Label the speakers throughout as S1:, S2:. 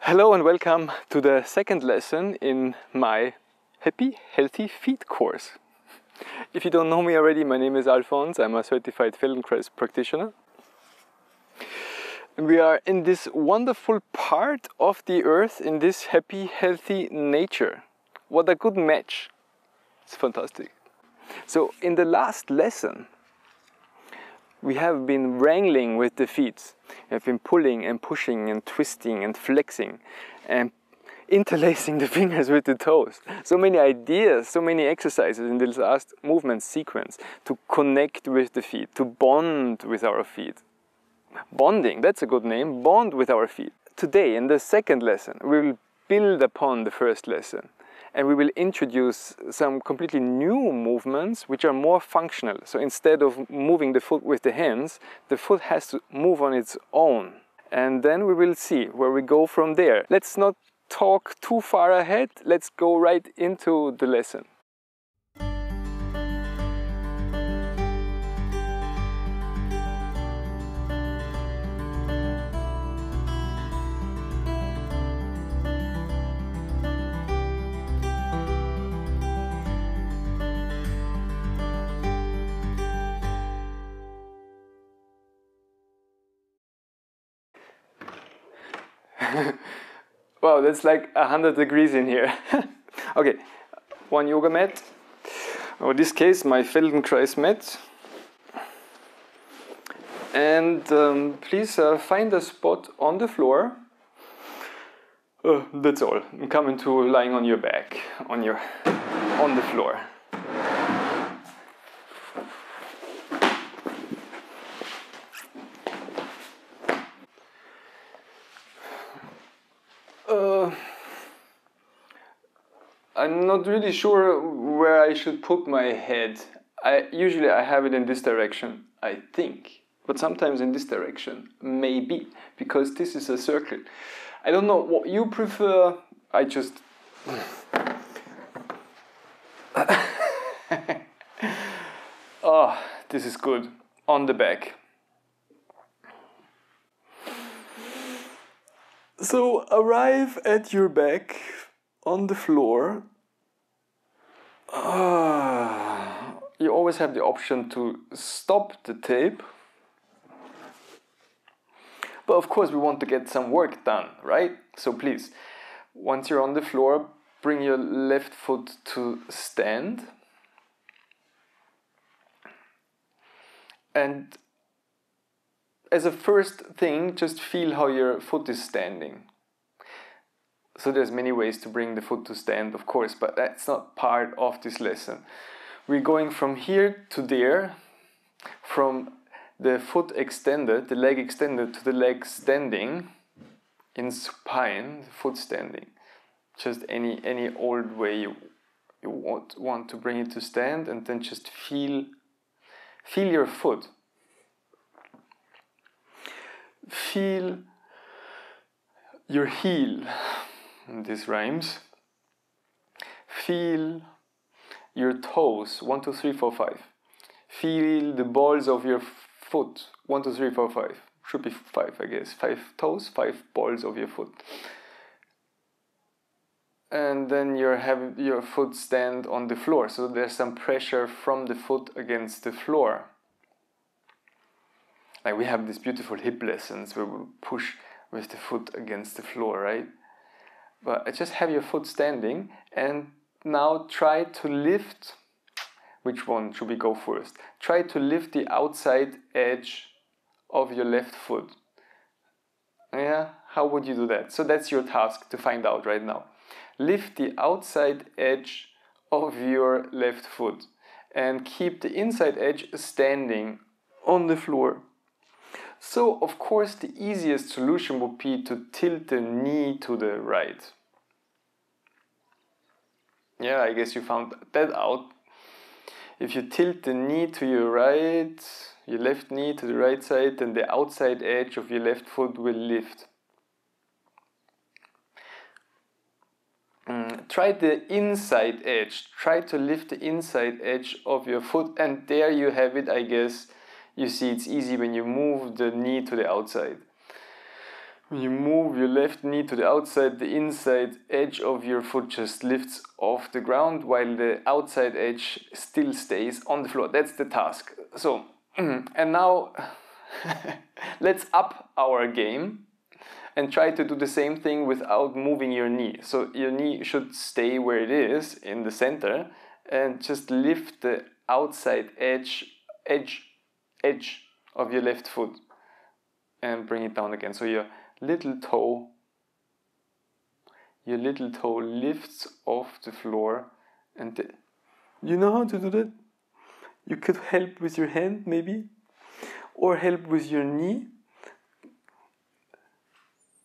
S1: Hello and welcome to the second lesson in my Happy Healthy Feet course. If you don't know me already, my name is Alfons. I'm a certified Feldenkrais practitioner. And we are in this wonderful part of the earth, in this happy, healthy nature. What a good match. It's fantastic. So in the last lesson, we have been wrangling with the feet. We have been pulling and pushing and twisting and flexing and interlacing the fingers with the toes. So many ideas, so many exercises in this last movement sequence to connect with the feet, to bond with our feet. Bonding, that's a good name, bond with our feet. Today, in the second lesson, we will build upon the first lesson. And we will introduce some completely new movements which are more functional. So instead of moving the foot with the hands, the foot has to move on its own. And then we will see where we go from there. Let's not talk too far ahead. Let's go right into the lesson. Wow, that's like 100 degrees in here. Okay, one yoga mat, or in this case my Feldenkrais mat. And please find a spot on the floor. That's all. I'm coming to lying on your back, on the floor. I'm not really sure where I should put my head. Usually I have it in this direction, I think. But sometimes in this direction, maybe, because this is a circle. I don't know what you prefer. I just... Oh, this is good. On the back. So arrive at your back on the floor. You always have the option to stop the tape. But of course we want to get some work done, right? So please, once you're on the floor, bring your left foot to stand. And as a first thing, just feel how your foot is standing. So there's many ways to bring the foot to stand, of course, but that's not part of this lesson. We're going from here to there, from the foot extended, the leg extended, to the leg standing in supine, foot standing. Just any old way you want to bring it to stand, and then just feel your foot. Feel your heel. This rhymes. Feel your toes. 1, 2, 3, 4, 5. Feel the balls of your foot. 1, 2, 3, 4, 5. Should be 5, I guess. 5 toes, 5 balls of your foot. And then you have your foot stand on the floor. So there's some pressure from the foot against the floor. Like we have these beautiful hip lessons where we push with the foot against the floor, right? But just have your foot standing, and now try to lift. Which one should we go first? Try to lift the outside edge of your left foot. Yeah, how would you do that? So that's your task to find out right now. Lift the outside edge of your left foot and keep the inside edge standing on the floor. So, of course, the easiest solution would be to tilt the knee to the right. Yeah, I guess you found that out. If you tilt the knee to your right, your left knee to the right side, then the outside edge of your left foot will lift. Try the inside edge. Try to lift the inside edge of your foot, and there you have it, I guess. You see, it's easy when you move the knee to the outside. When you move your left knee to the outside, the inside edge of your foot just lifts off the ground while the outside edge still stays on the floor. That's the task. So, and now let's up our game and try to do the same thing without moving your knee. So your knee should stay where it is in the center and just lift the outside edge of your left foot and bring it down again. So your little toe lifts off the floor, and you know how to do that? You could help with your hand maybe, or help with your knee.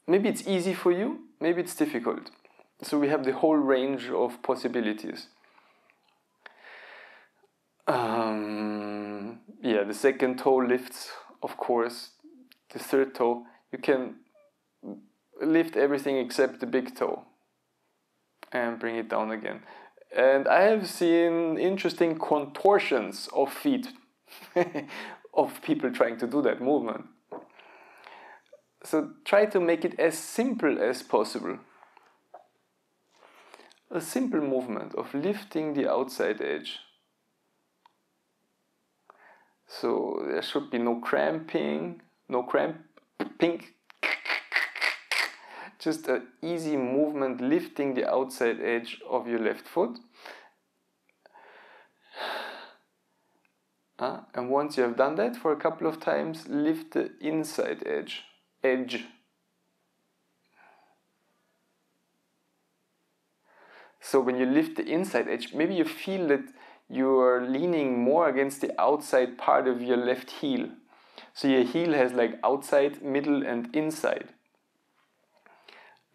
S1: Maybe it's easy for you, maybe it's difficult. So we have the whole range of possibilities. Yeah, the second toe lifts, of course. The third toe, you can lift everything except the big toe and bring it down again. And I have seen interesting contortions of feet of people trying to do that movement. So try to make it as simple as possible. A simple movement of lifting the outside edge. So there should be no cramping. Just an easy movement lifting the outside edge of your left foot. And once you have done that for a couple of times, lift the inside edge. So when you lift the inside edge, maybe you feel that you are leaning more against the outside part of your left heel. So your heel has like outside, middle and inside.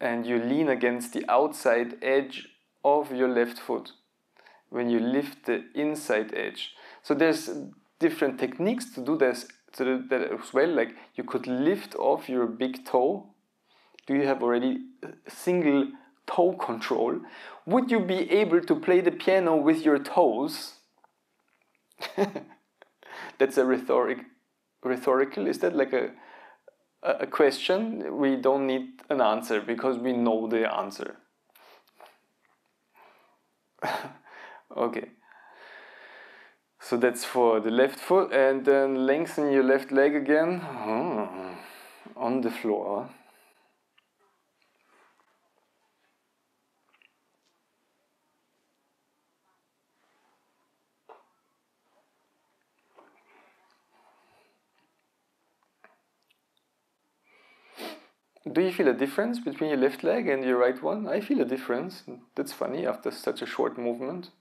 S1: And you lean against the outside edge of your left foot when you lift the inside edge. So there's different techniques to do this as well. Like you could lift off your big toe. Do you have already single toe control? Would you be able to play the piano with your toes? That's a rhetorical. Is that like a question? We don't need an answer because we know the answer. Okay. So that's for the left foot, and then lengthen your left leg again on the floor. Do you feel a difference between your left leg and your right one? I feel a difference. That's funny after such a short movement.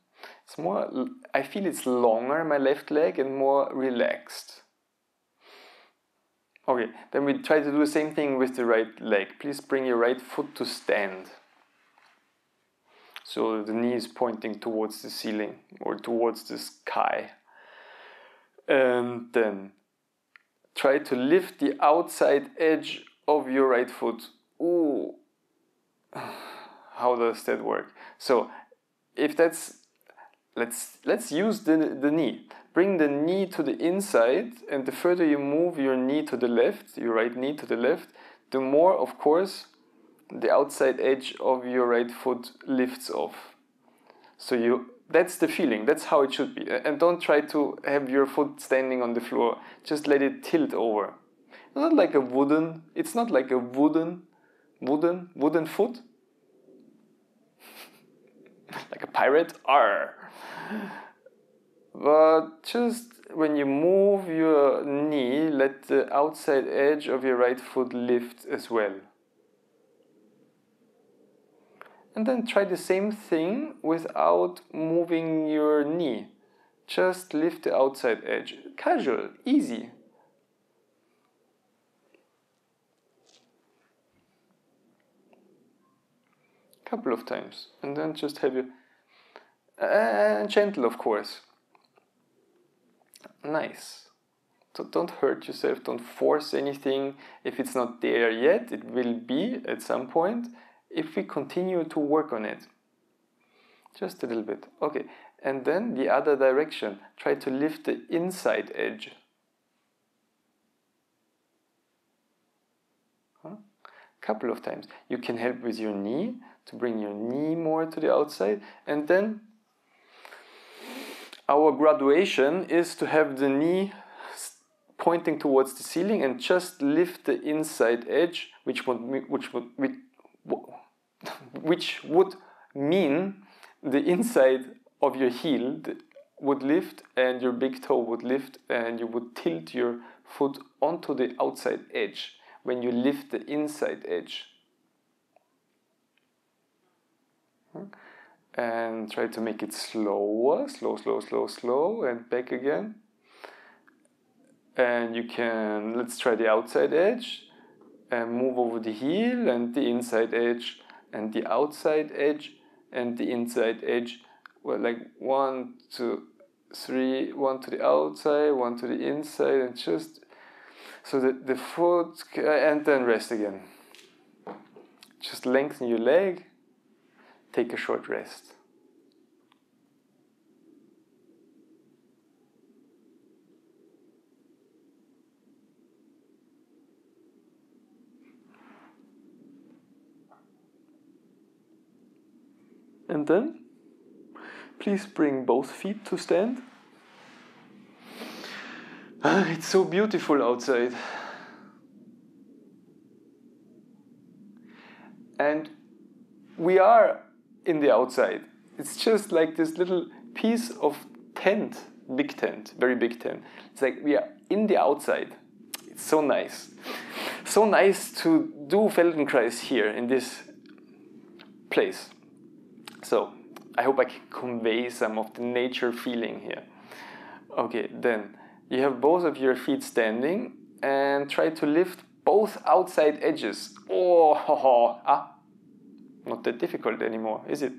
S1: It's more, I feel it's longer, my left leg, and more relaxed. Okay, then we try to do the same thing with the right leg. Please bring your right foot to stand. So the knee is pointing towards the ceiling or towards the sky. And then try to lift the outside edge of your right foot. Ooh, how does that work? So if that's, let's use the knee. Bring the knee to the inside, and the further you move your knee to the left, your right knee to the left, the more, of course, the outside edge of your right foot lifts off. So that's the feeling, that's how it should be. And don't try to have your foot standing on the floor, just let it tilt over. It's not like a wooden foot. Like a pirate, arr. But just when you move your knee, let the outside edge of your right foot lift as well. And then try the same thing without moving your knee. Just lift the outside edge. Casual, easy. Couple of times, and then just have you and gentle, of course. Nice. So don't hurt yourself, don't force anything. If it's not there yet, it will be at some point if we continue to work on it. Just a little bit. Okay, and then the other direction. Try to lift the inside edge. couple of times. You can help with your knee to bring your knee more to the outside, and then our graduation is to have the knee pointing towards the ceiling and just lift the inside edge, which would mean the inside of your heel would lift and your big toe would lift, and you would tilt your foot onto the outside edge when you lift the inside edge. And try to make it slower, slow, and back again. And you can, let's try the outside edge, and move over the heel, and the inside edge, and the outside edge, and the inside edge. Well, like 1, 2, 3, 1 to the outside, 1 to the inside, and just so that the foot, and then rest again. Just lengthen your leg, take a short rest. And then, please bring both feet to stand. It's so beautiful outside. And we are in the outside. It's just like this little piece of tent, big tent, very big tent. It's like we are in the outside. It's so nice. So nice to do Feldenkrais here in this place. So, I hope I can convey some of the nature feeling here. Okay, then you have both of your feet standing and try to lift both outside edges. Not that difficult anymore, is it?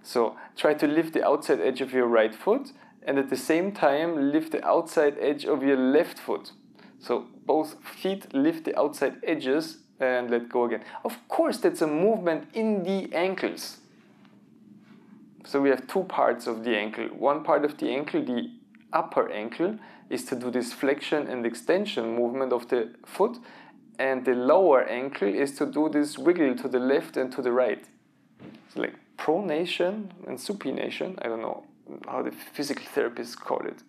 S1: So, try to lift the outside edge of your right foot and at the same time lift the outside edge of your left foot. So, both feet lift the outside edges and let go again. Of course, that's a movement in the ankles. So we have two parts of the ankle. One part of the ankle, the upper ankle, is to do this flexion and extension movement of the foot, and the lower ankle is to do this wiggle to the left and to the right. So like pronation and supination, I don't know how the physical therapists call it.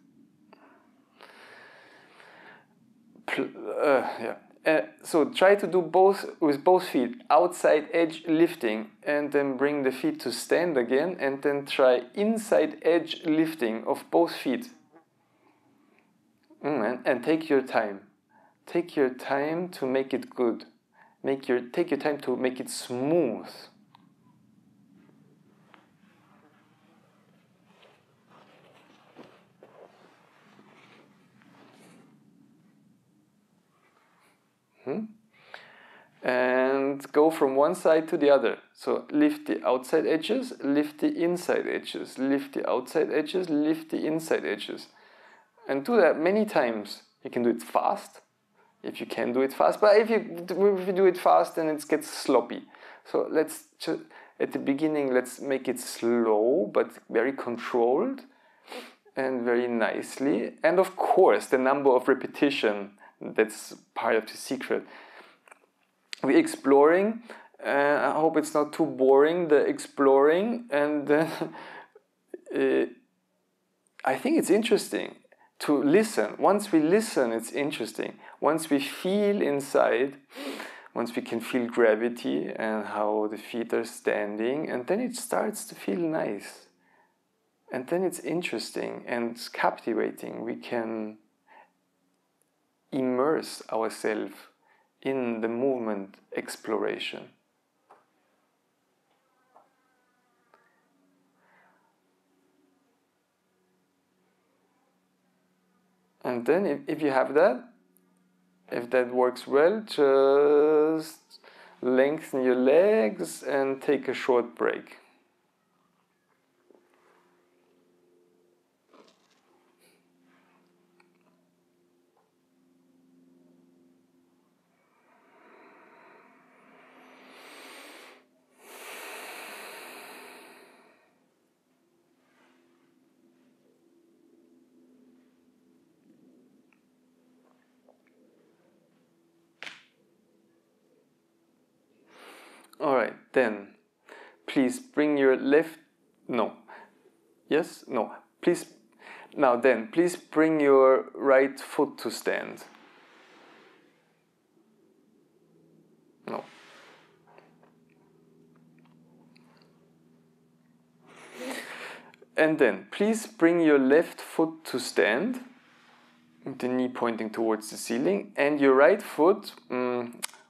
S1: So try to do both with both feet, outside edge lifting, and then bring the feet to stand again, and then try inside edge lifting of both feet. And take your time. Take your time to make it good. Take your time to make it smooth. And go from one side to the other. So lift the outside edges, lift the inside edges, lift the outside edges, lift the inside edges. And do that many times. You can do it fast, if you can do it fast. But if you do it fast, then it gets sloppy. So let's just, at the beginning, let's make it slow, but very controlled and very nicely. And of course, the number of repetition, that's part of the secret. We're exploring. I hope it's not too boring, the exploring. And I think it's interesting to listen. Once we listen, it's interesting. Once we feel inside, once we can feel gravity and how the feet are standing, and then it starts to feel nice. And then it's interesting and captivating. We can immerse ourselves in the movement exploration. And then if you have that, if that works well, just lengthen your legs and take a short break. Then, please bring your left, no, yes, no, please, now then, please bring your right foot to stand. No. And then, please bring your left foot to stand, the knee pointing towards the ceiling, and your right foot,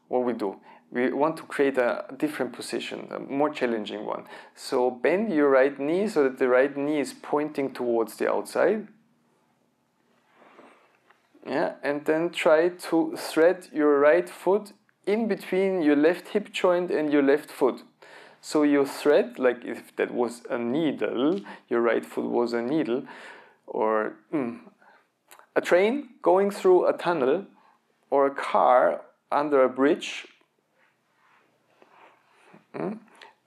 S1: what we do? We want to create a different position, a more challenging one. So bend your right knee so that the right knee is pointing towards the outside. Yeah, and then try to thread your right foot in between your left hip joint and your left foot. So you thread, like if that was a needle, your right foot was a needle, or a train going through a tunnel, or a car under a bridge.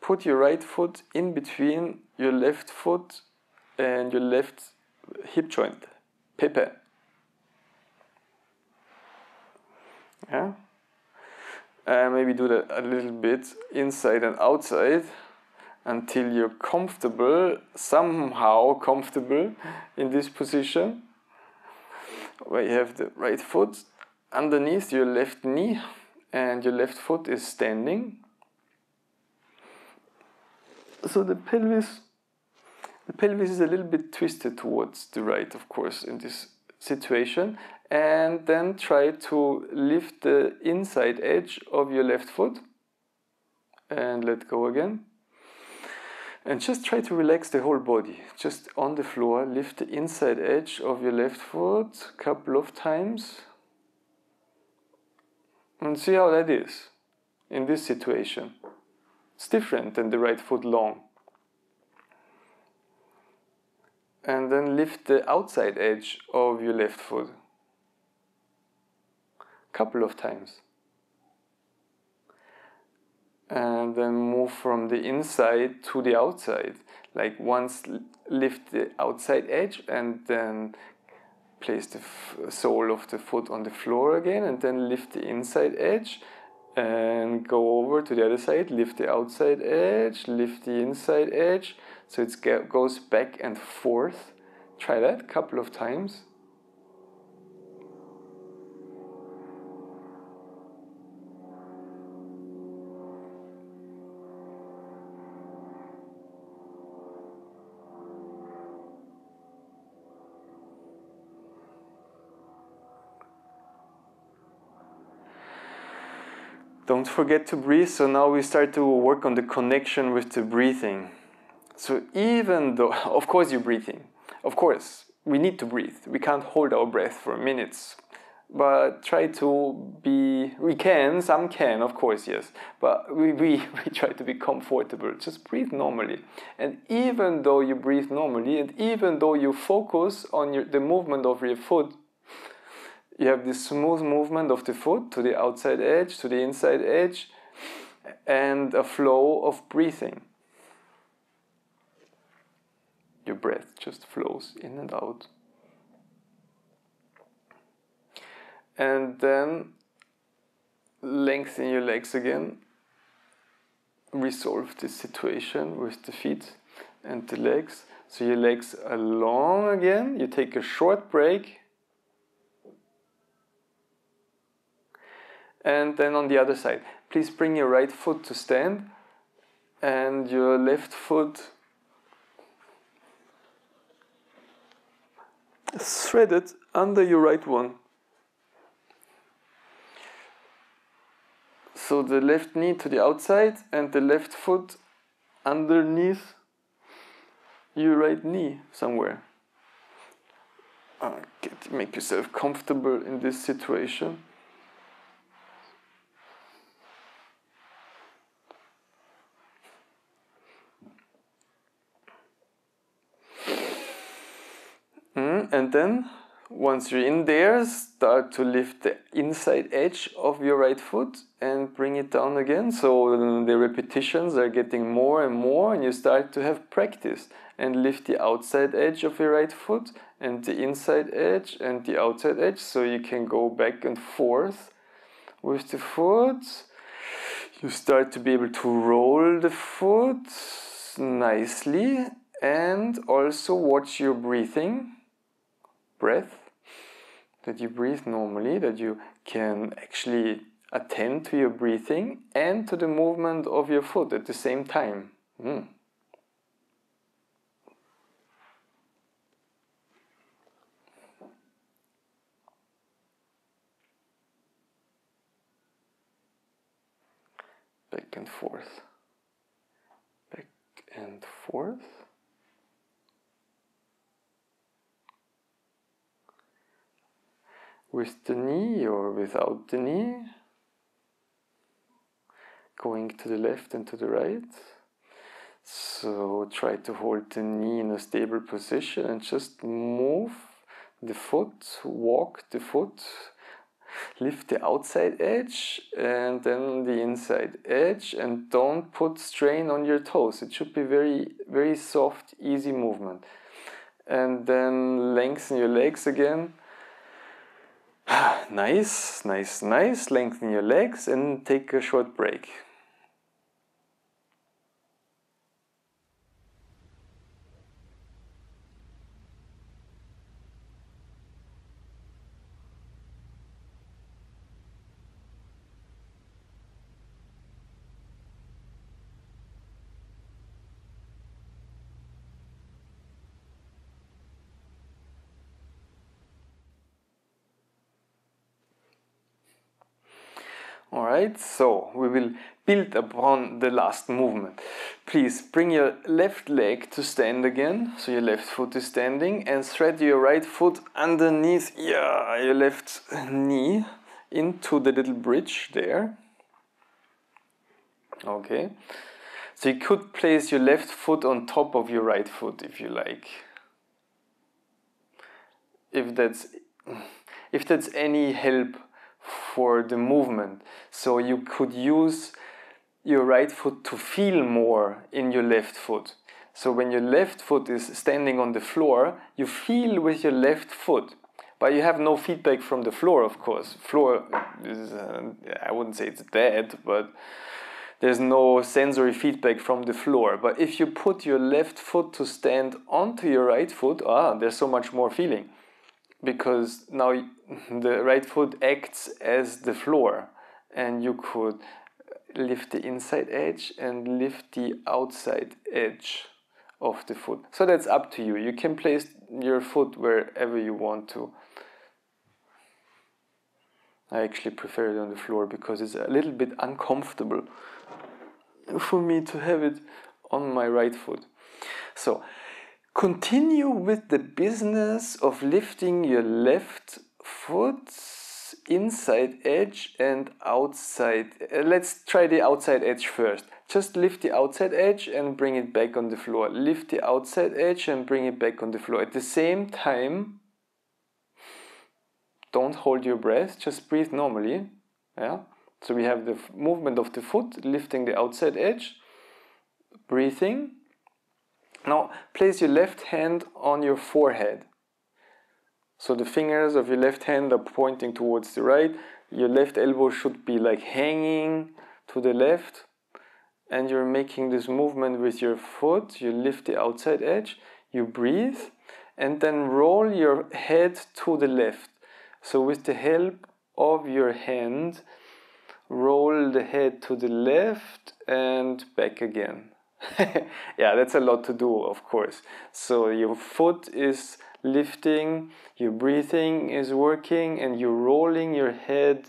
S1: Put your right foot in between your left foot and your left hip joint. Pepe. Yeah. Maybe do that a little bit inside and outside until you're comfortable, somehow comfortable in this position, where you have the right foot underneath your left knee and your left foot is standing. So the pelvis is a little bit twisted towards the right, of course, in this situation. And then try to lift the inside edge of your left foot and let go again. And just try to relax the whole body. Just on the floor, lift the inside edge of your left foot a couple of times. And see how that is in this situation. It's different than the right foot long. And then lift the outside edge of your left foot. Couple of times. And then move from the inside to the outside. Like once lift the outside edge and then place the sole of the foot on the floor again, and then lift the inside edge and go over to the other side, lift the outside edge, lift the inside edge, so it goes back and forth. Try that a couple of times. Don't forget to breathe. So now we start to work on the connection with the breathing. So even though, of course you're breathing. Of course, we need to breathe. We can't hold our breath for minutes. But try to be, some can, of course, yes. But we try to be comfortable. Just breathe normally. And even though you breathe normally, and even though you focus on the movement of your foot, you have this smooth movement of the foot to the outside edge, to the inside edge, and a flow of breathing. Your breath just flows in and out. And then lengthen your legs again. Resolve this situation with the feet and the legs. So your legs are long again. You take a short break. And then on the other side, please bring your right foot to stand and your left foot threaded under your right one. So the left knee to the outside and the left foot underneath your right knee somewhere. Make yourself comfortable in this situation. And then, once you're in there, start to lift the inside edge of your right foot and bring it down again. So the repetitions are getting more and more, and you start to have practice. And lift the outside edge of your right foot and the inside edge and the outside edge, so you can go back and forth with the foot. You start to be able to roll the foot nicely and also watch your breath, that you breathe normally, that you can actually attend to your breathing and to the movement of your foot at the same time. Back and forth. Back and forth. With the knee or without the knee. Going to the left and to the right. So try to hold the knee in a stable position and just move the foot, walk the foot. Lift the outside edge and then the inside edge, and don't put strain on your toes. It should be very, very soft, easy movement. And then lengthen your legs again. Nice, nice, nice. Lengthen your legs and take a short break. Alright, so we will build upon the last movement. Please bring your left leg to stand again, so your left foot is standing, and thread your right foot underneath your left knee into the little bridge there. Okay, so you could place your left foot on top of your right foot if you like. If that's any help for the movement. So you could use your right foot to feel more in your left foot. So when your left foot is standing on the floor, you feel with your left foot. But you have no feedback from the floor, of course. Floor is, I wouldn't say it's dead, but there's no sensory feedback from the floor. But if you put your left foot to stand onto your right foot, there's so much more feeling. Because now the right foot acts as the floor, and you could lift the inside edge and lift the outside edge of the foot. So that's up to you. You can place your foot wherever you want to. I actually prefer it on the floor because it's a little bit uncomfortable for me to have it on my right foot. So continue with the business of lifting your left foot inside edge and outside. Let's try the outside edge first. Just lift the outside edge and bring it back on the floor. Lift the outside edge and bring it back on the floor. At the same time, don't hold your breath, just breathe normally. Yeah. So we have the movement of the foot, lifting the outside edge, breathing. Now place your left hand on your forehead. So the fingers of your left hand are pointing towards the right. Your left elbow should be like hanging to the left. And you're making this movement with your foot. You lift the outside edge, you breathe, and then roll your head to the left. So with the help of your hand, roll the head to the left and back again. Yeah, that's a lot to do, of course. So your foot is lifting, your breathing is working, and you're rolling your head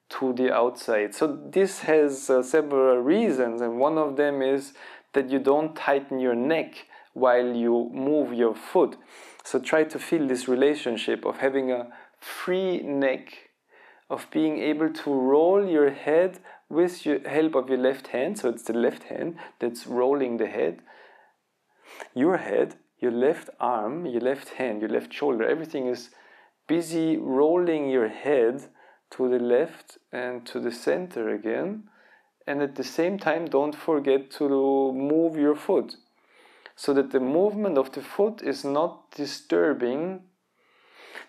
S1: to the outside. So this has several reasons, and one of them is that you don't tighten your neck while you move your foot. So try to feel this relationship of having a free neck, of being able to roll your head with the help of your left hand. So it's the left hand that's rolling the head. Your head, your left arm, your left hand, your left shoulder, everything is busy rolling your head to the left and to the center again. And at the same time, don't forget to move your foot, so that the movement of the foot is not disturbing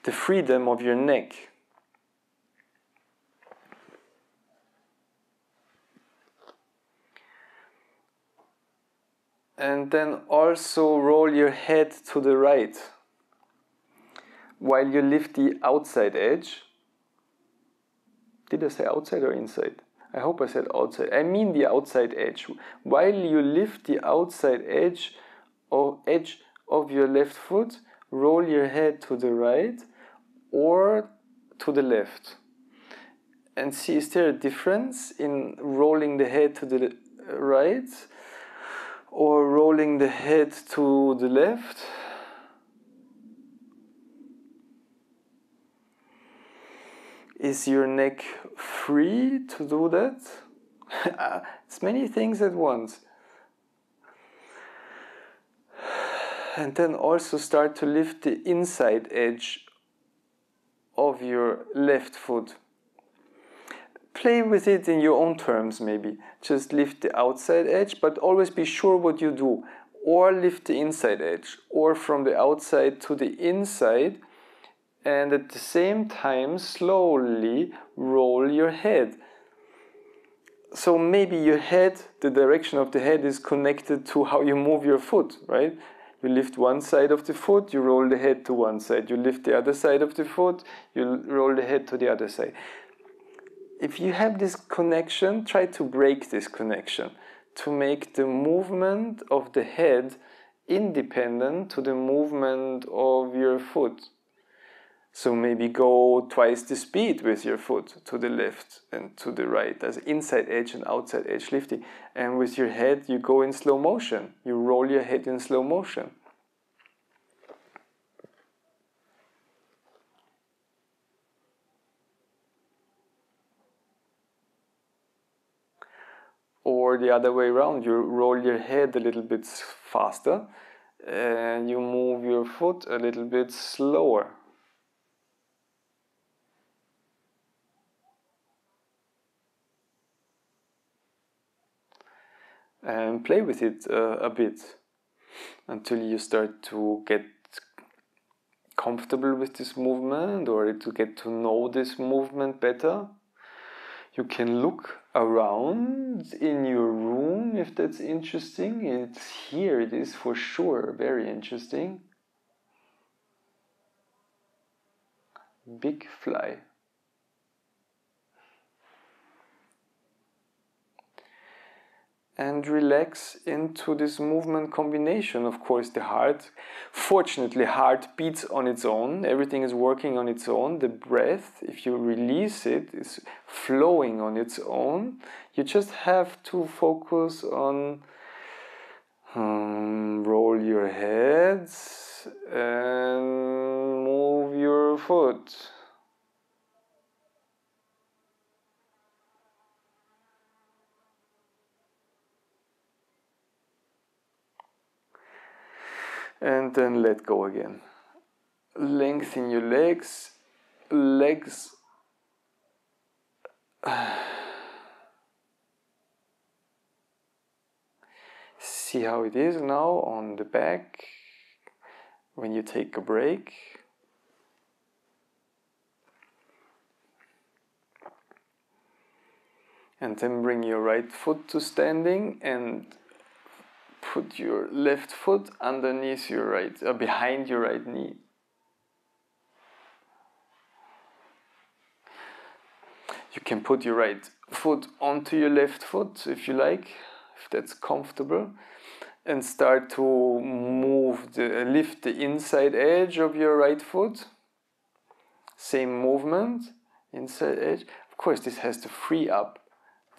S1: the freedom of your neck. And then also roll your head to the right while you lift the outside edge. Did I say outside or inside? I hope I said outside. I mean the outside edge. While you lift the outside edge of your left foot, roll your head to the right or to the left. And see, is there a difference in rolling the head to the right or rolling the head to the left? Is your neck free to do that? It's many things at once. And then also start to lift the inside edge of your left foot. Play with it in your own terms maybe. Just lift the outside edge, but always be sure what you do. Or lift the inside edge, or from the outside to the inside, and at the same time slowly roll your head. So maybe your head, the direction of the head is connected to how you move your foot, right? You lift one side of the foot, you roll the head to one side. You lift the other side of the foot, you roll the head to the other side. If you have this connection, try to break this connection to make the movement of the head independent to the movement of your foot. So maybe go twice the speed with your foot to the left and to the right as inside edge and outside edge lifting. And with your head you go in slow motion. You roll your head in slow motion. Or the other way around, you roll your head a little bit faster and you move your foot a little bit slower. And play with it a bit until you start to get comfortable with this movement or to get to know this movement better. You can look around in your room if that's interesting. It's here, it is for sure very interesting. Big fly. And relax into this movement combination. Of course, the heart, fortunately, heart beats on its own. Everything is working on its own. The breath, if you release it, is flowing on its own. You just have to focus on roll your head and move your foot. And then let go again. Lengthen your legs. See how it is now on the back when you take a break. And then bring your right foot to standing and put your left foot underneath your right, behind your right knee. You can put your right foot onto your left foot if you like, if that's comfortable, and start to lift the inside edge of your right foot. Same movement, inside edge. Of course, this has to free up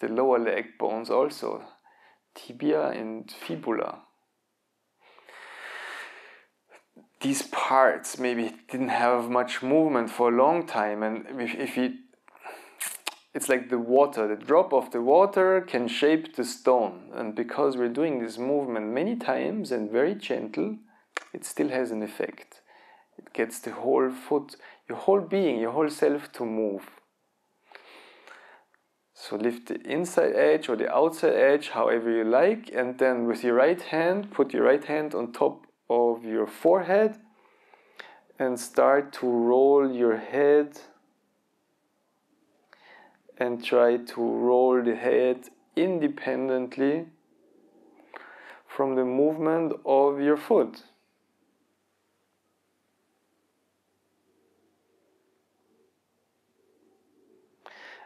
S1: the lower leg bones also. Tibia and fibula. These parts maybe didn't have much movement for a long time, and it's like the water. The drop of the water can shape the stone, and because we're doing this movement many times and very gentle, it still has an effect. It gets the whole foot, your whole being, your whole self to move. So lift the inside edge or the outside edge, however you like, and then with your right hand, put your right hand on top of your forehead and start to roll your head and try to roll the head independently from the movement of your foot.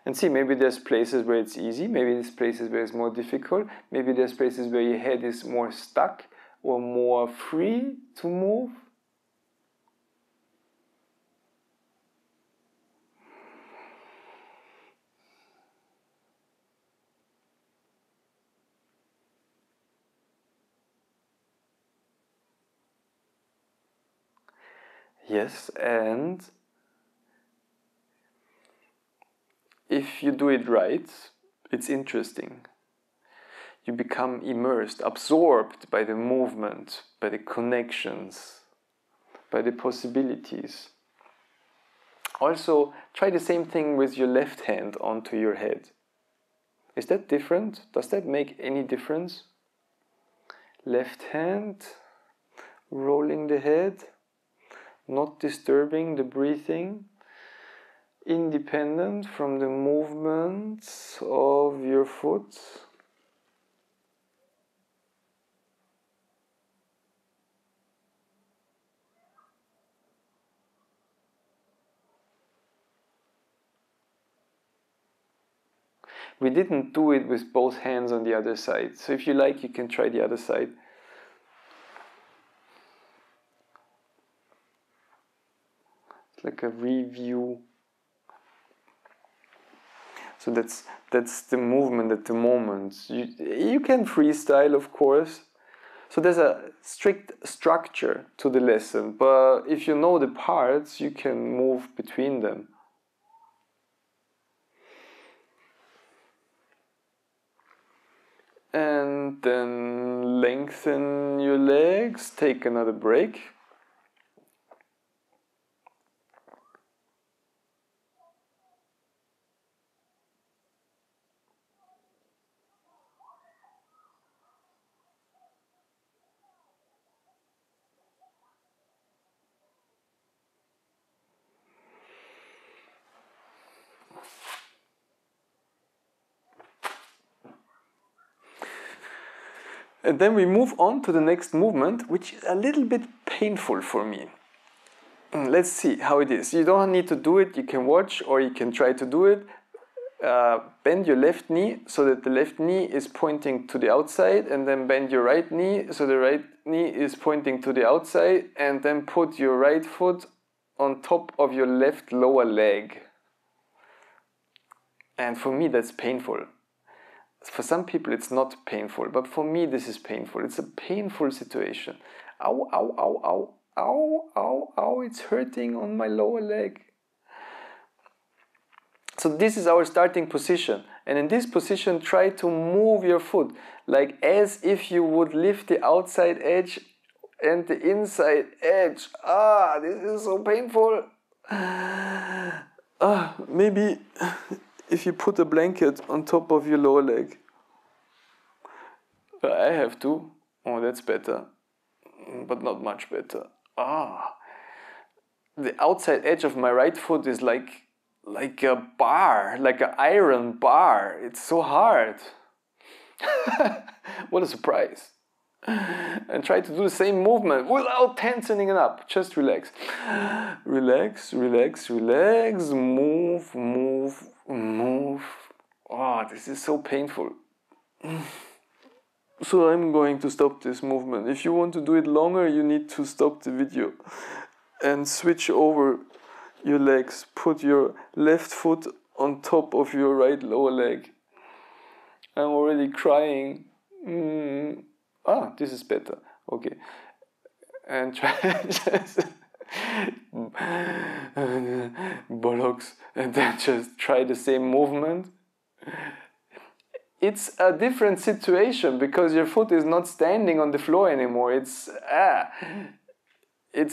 S1: And see, maybe there's places where it's easy, maybe there's places where it's more difficult, maybe there's places where your head is more stuck or more free to move. Yes, and if you do it right, it's interesting. You become immersed, absorbed by the movement, by the connections, by the possibilities. Also, try the same thing with your left hand onto your head. Is that different? Does that make any difference? Left hand, rolling the head, not disturbing the breathing, independent from the movements of your foot. We didn't do it with both hands on the other side, so if you like, you can try the other side. It's like a review. So that's the movement at the moment. You can freestyle, of course. So there's a strict structure to the lesson, but if you know the parts, you can move between them. And then lengthen your legs, take another break. And then we move on to the next movement, which is a little bit painful for me. Let's see how it is. You don't need to do it, you can watch or you can try to do it. Bend your left knee so that the left knee is pointing to the outside, and then bend your right knee so the right knee is pointing to the outside, and then put your right foot on top of your left lower leg. And for me that's painful. For some people it's not painful, but for me this is painful. It's a painful situation. Ow, ow, ow, ow, ow, ow, ow, it's hurting on my lower leg. So this is our starting position. And in this position, try to move your foot, like as if you would lift the outside edge and the inside edge. Ah, this is so painful. Maybe if you put a blanket on top of your lower leg. I have to. Oh, that's better. But not much better. The outside edge of my right foot is like a bar, like an iron bar. It's so hard. What a surprise. And try to do the same movement without tensioning it up. Just relax. Relax, relax, relax. Move, move, move. Oh, this is so painful. So I'm going to stop this movement. If you want to do it longer, you need to stop the video and switch over your legs. Put your left foot on top of your right lower leg. I'm already crying. This is better. Okay. And try just bollocks, and then just try the same movement. It's a different situation because your foot is not standing on the floor anymore. It's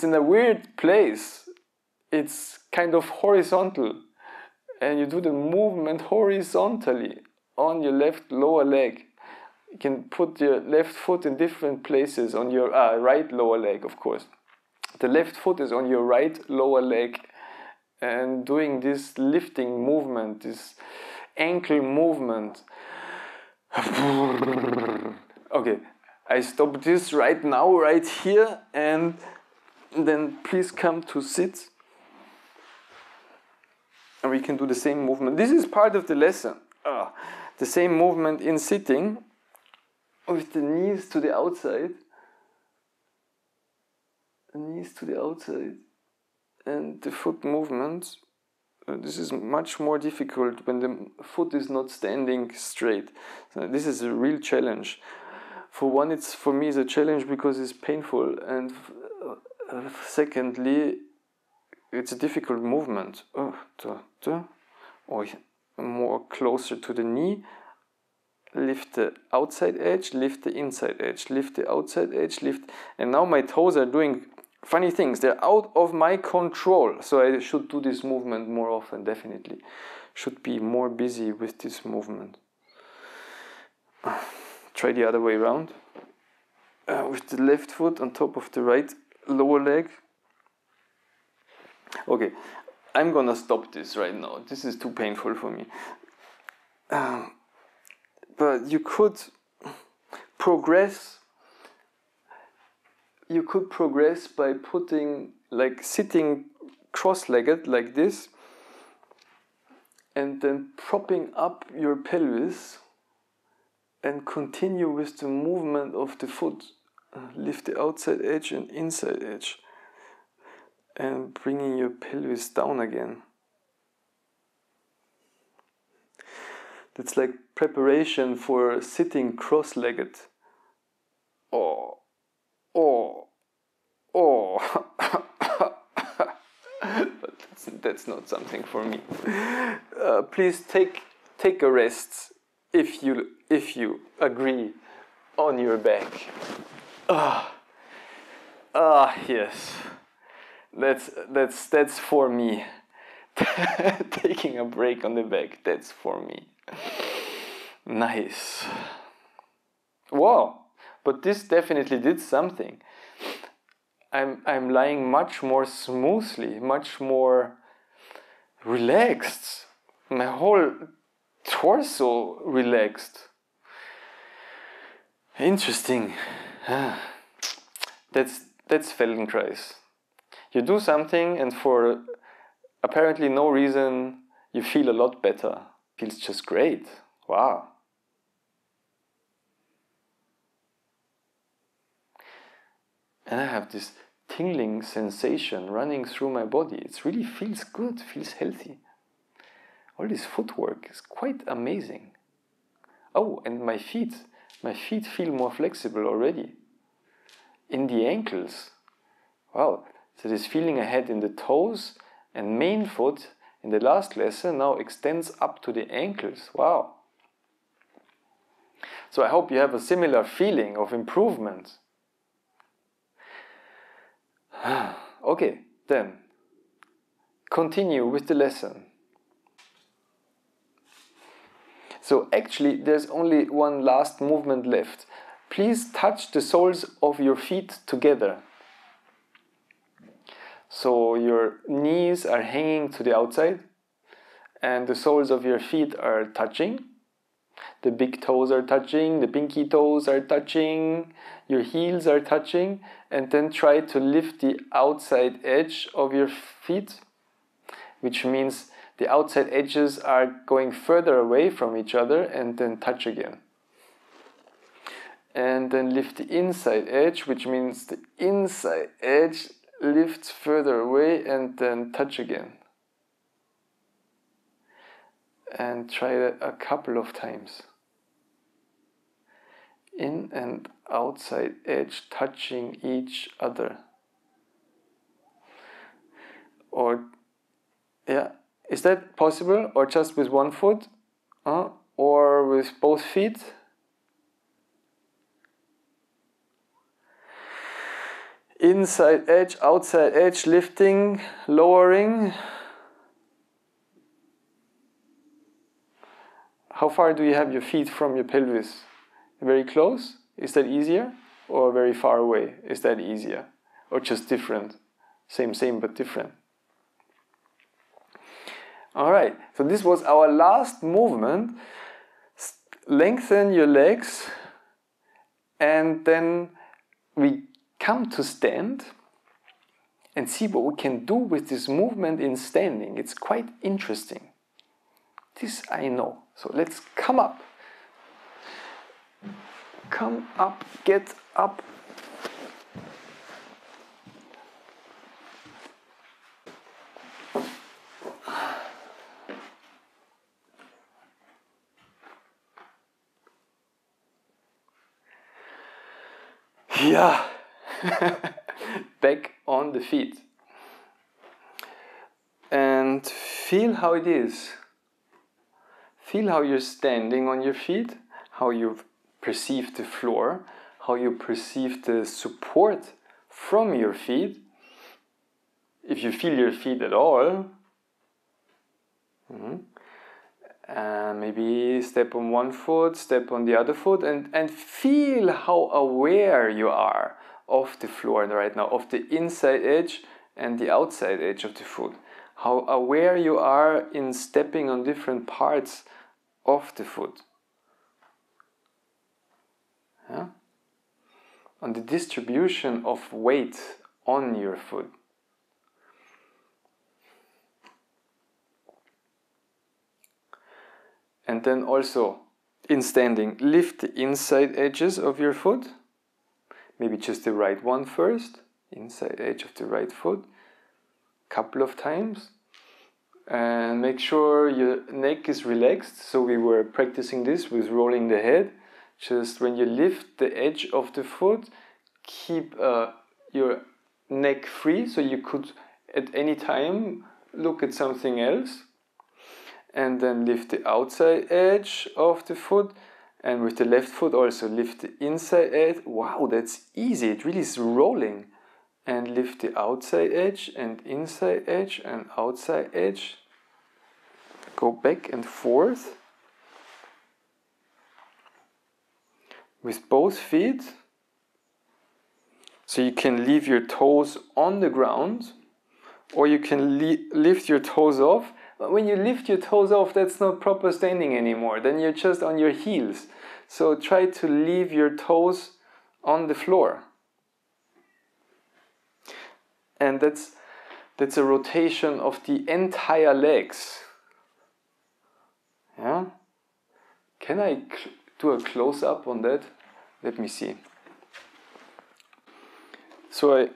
S1: in a weird place. It's kind of horizontal, and you do the movement horizontally on your left lower leg. You can put your left foot in different places on your right lower leg, of course. The left foot is on your right lower leg, and doing this lifting movement, this ankle movement. Okay, I stop this right now, right here, and then please come to sit. And we can do the same movement. This is part of the lesson. The same movement in sitting with the knees to the outside. The knees to the outside. And the foot movement. This is much more difficult when the foot is not standing straight. So this is a real challenge. For one, for me, it's a challenge because it's painful, and secondly, it's a difficult movement. More closer to the knee. Lift the outside edge, lift the inside edge, lift the outside edge, lift. And now my toes are doing funny things. They're out of my control. So I should do this movement more often, definitely. Should be more busy with this movement. Try the other way around. With the left foot on top of the right lower leg. Okay, I'm gonna stop this right now. This is too painful for me. But you could progress. You could progress by putting, like, sitting cross-legged like this, and then propping up your pelvis, and continue with the movement of the foot. Lift the outside edge and inside edge, and bringing your pelvis down again. That's like preparation for sitting cross-legged. But that's not something for me. Please take a rest if you agree on your back. Yes. That's for me. Taking a break on the back, that's for me. Nice. Wow, but this definitely did something. I'm lying much more smoothly, much more relaxed. My whole torso relaxed. Interesting. That's Feldenkrais. You do something, and for apparently no reason, you feel a lot better. Feels just great. Wow. And I have this tingling sensation running through my body. It really feels good, feels healthy. All this footwork is quite amazing. Oh, and my feet feel more flexible already. In the ankles. Wow, so this feeling I had in the toes and main foot in the last lesson now extends up to the ankles. Wow. So I hope you have a similar feeling of improvement. Okay, then continue with the lesson. So actually there's only one last movement left. Please touch the soles of your feet together. So your knees are hanging to the outside and the soles of your feet are touching. The big toes are touching, the pinky toes are touching, your heels are touching, and then try to lift the outside edge of your feet, which means the outside edges are going further away from each other, and then touch again. And then lift the inside edge, which means the inside edge lifts further away and then touch again. And try that a couple of times. In and outside edge touching each other. Or, yeah, is that possible? Or just with one foot? Or with both feet? Inside edge, outside edge, lifting, lowering. How far do you have your feet from your pelvis? Very close? Is that easier? Or very far away? Is that easier? Or just different? Same but different. Alright, so this was our last movement. Lengthen your legs And then we come to stand and see what we can do with this movement in standing. It's quite interesting. This I know. So let's come up. Come up, get up. Yeah. Back on the feet. And feel how it is. Feel how you're standing on your feet, how you perceive the floor, how you perceive the support from your feet. If you feel your feet at all, maybe step on one foot, step on the other foot, and feel how aware you are of the floor right now, of the inside edge and the outside edge of the foot. How aware you are in stepping on different parts of the foot. Yeah? On the distribution of weight on your foot. And then also, in standing, lift the inside edges of your foot. Maybe just the right one first. Inside edge of the right foot. Couple of times. And make sure your neck is relaxed. So we were practicing this with rolling the head. Just when you lift the edge of the foot, keep your neck free. So you could at any time look at something else. And then lift the outside edge of the foot, and with the left foot also lift the inside edge. Wow, that's easy, it really is rolling. And lift the outside edge and inside edge and outside edge. Go back and forth with both feet. So you can leave your toes on the ground, or you can lift your toes off. When you lift your toes off, that's not proper standing anymore. Then you're just on your heels. So try to leave your toes on the floor. And that's a rotation of the entire legs. Yeah? Can I do a close-up on that? Let me see. So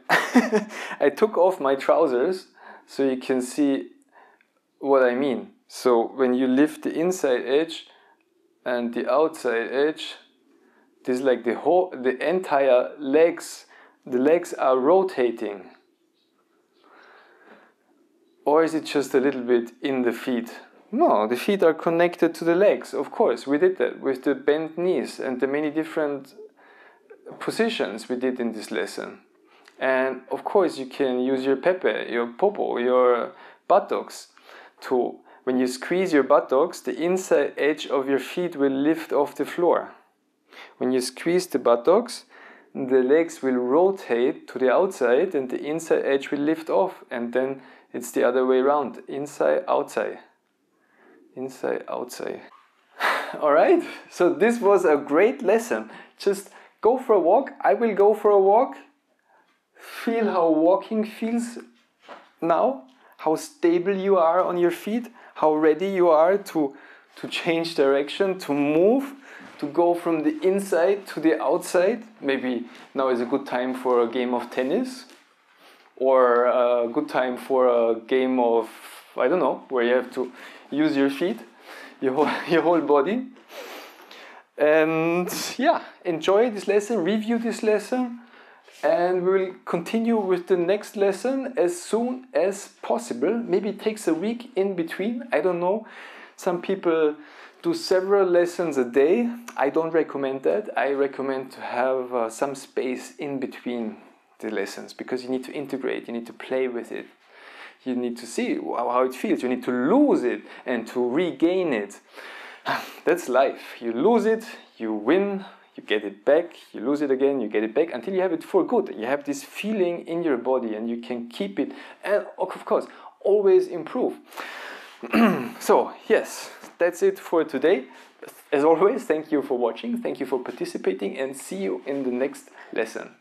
S1: I took off my trousers so you can see what I mean. So when you lift the inside edge and the outside edge, this is like the entire legs, the legs are rotating. Or is it just a little bit in the feet? No, the feet are connected to the legs, of course. We did that with the bent knees and the many different positions we did in this lesson. And of course you can use your pepe, your popo, your buttocks. When you squeeze your buttocks, the inside edge of your feet will lift off the floor. When you squeeze the buttocks, the legs will rotate to the outside and the inside edge will lift off, and then it's the other way around, inside, outside. Inside, outside. Alright, so this was a great lesson. Just go for a walk. I will go for a walk. Feel how walking feels now. How stable you are on your feet, how ready you are to change direction, to move, to go from the inside to the outside. Maybe now is a good time for a game of tennis, or a good time for a game of, I don't know, where you have to use your feet, your whole body. And yeah, enjoy this lesson, review this lesson. And we will continue with the next lesson as soon as possible. Maybe it takes a week in between. I don't know. Some people do several lessons a day. I don't recommend that. I recommend to have some space in between the lessons, because you need to integrate, you need to play with it. You need to see how it feels. You need to lose it and to regain it. That's life. You lose it, you win. You get it back, you lose it again, you get it back, until you have it for good. You have this feeling in your body and you can keep it. And of course, always improve. So, yes, that's it for today. as always, thank you for watching, thank you for participating, and see you in the next lesson.